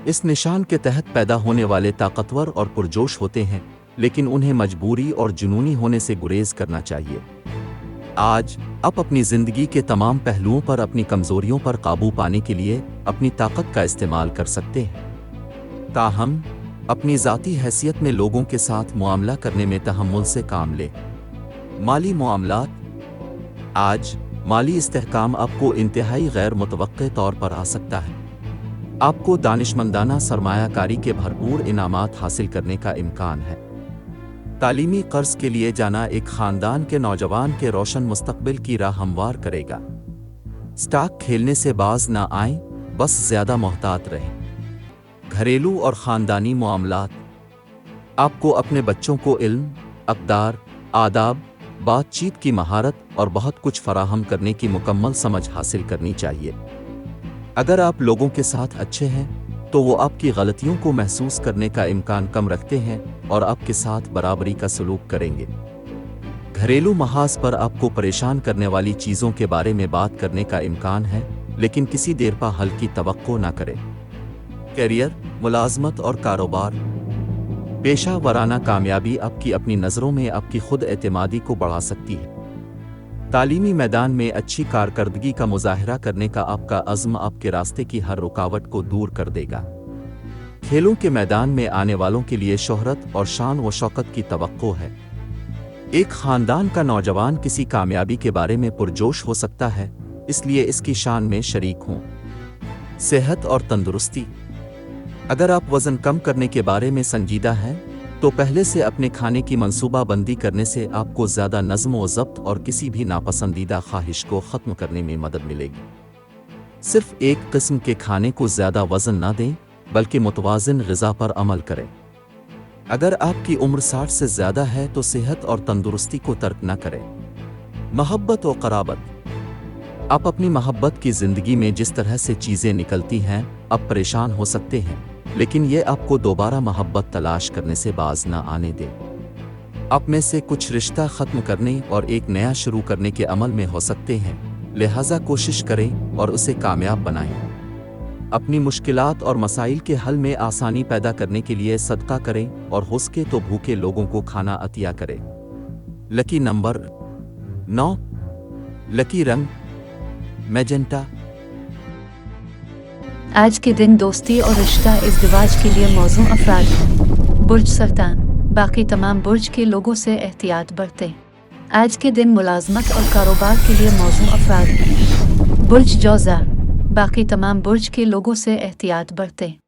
اس نشان کے تحت پیدا ہونے والے طاقتور اور پرجوش ہوتے ہیں، لیکن انہیں مجبوری اور جنونی ہونے سے گریز کرنا چاہیے۔ آج آپ اپنی زندگی کے تمام پہلوؤں پر اپنی کمزوریوں پر قابو پانے کے لیے اپنی طاقت کا استعمال کر سکتے ہیں۔ تاہم اپنی ذاتی حیثیت میں لوگوں کے ساتھ معاملہ کرنے میں تحمل سے کام لیں۔ مالی معاملات۔ آج مالی استحکام آپ کو انتہائی غیر متوقع طور پر آ سکتا ہے۔ آپ کو دانشمندانہ سرمایہ کاری کے بھرپور انعامات حاصل کرنے کا امکان ہے۔ تعلیمی قرض کے لیے جانا ایک خاندان کے نوجوان کے روشن مستقبل کی راہ ہموار کرے گا۔ سٹاک کھیلنے سے باز نہ آئیں، بس زیادہ محتاط رہیں۔ گھریلو اور خاندانی معاملات۔ آپ کو اپنے بچوں کو علم، اقدار، آداب، بات چیت کی مہارت اور بہت کچھ فراہم کرنے کی مکمل سمجھ حاصل کرنی چاہیے۔ اگر آپ لوگوں کے ساتھ اچھے ہیں تو وہ آپ کی غلطیوں کو محسوس کرنے کا امکان کم رکھتے ہیں اور آپ کے ساتھ برابری کا سلوک کریں گے۔ گھریلو محاذ پر آپ کو پریشان کرنے والی چیزوں کے بارے میں بات کرنے کا امکان ہے، لیکن کسی دیر پا حل کی توقع نہ کریں۔ کیریئر، ملازمت اور کاروبار۔ پیشہ ورانہ کامیابی آپ کی اپنی نظروں میں آپ کی خود اعتمادی کو بڑھا سکتی ہے۔ تعلیمی میدان میں اچھی کارکردگی کا مظاہرہ کرنے کا آپ کا عزم آپ کے راستے کی ہر رکاوٹ کو دور کر دے گا۔ کھیلوں کے میدان میں آنے والوں کے لیے شہرت اور شان و شوکت کی توقع ہے۔ ایک خاندان کا نوجوان کسی کامیابی کے بارے میں پرجوش ہو سکتا ہے، اس لیے اس کی شان میں شریک ہوں۔ صحت اور تندرستی۔ اگر آپ وزن کم کرنے کے بارے میں سنجیدہ ہیں تو پہلے سے اپنے کھانے کی منصوبہ بندی کرنے سے آپ کو زیادہ نظم و ضبط اور کسی بھی ناپسندیدہ خواہش کو ختم کرنے میں مدد ملے گی۔ صرف ایک قسم کے کھانے کو زیادہ وزن نہ دیں، بلکہ متوازن غذا پر عمل کریں۔ اگر آپ کی عمر 60 سے زیادہ ہے تو صحت اور تندرستی کو ترک نہ کریں۔ محبت و قرابت۔ آپ اپنی محبت کی زندگی میں جس طرح سے چیزیں نکلتی ہیں، آپ پریشان ہو سکتے ہیں، لیکن یہ آپ کو دوبارہ محبت تلاش کرنے سے باز نہ آنے دے۔ آپ میں سے کچھ رشتہ ختم کرنے اور ایک نیا شروع کرنے کے عمل میں ہو سکتے ہیں، لہٰذا کوشش کریں اور اسے کامیاب بنائیں۔ اپنی مشکلات اور مسائل کے حل میں آسانی پیدا کرنے کے لیے صدقہ کریں اور ہو سکے تو بھوکے لوگوں کو کھانا عطیہ کریں۔ لکی نمبر 9۔ لکی رنگ میجنٹا۔ آج کے دن دوستی اور رشتہ ازدواج کے لیے موزوں افراد ہیں۔ برج سرطان۔ باقی تمام برج کے لوگوں سے احتیاط برتیں۔ آج کے دن ملازمت اور کاروبار کے لیے موزوں افراد ہیں۔ برج جوزا۔ باقی تمام برج کے لوگوں سے احتیاط برتیں۔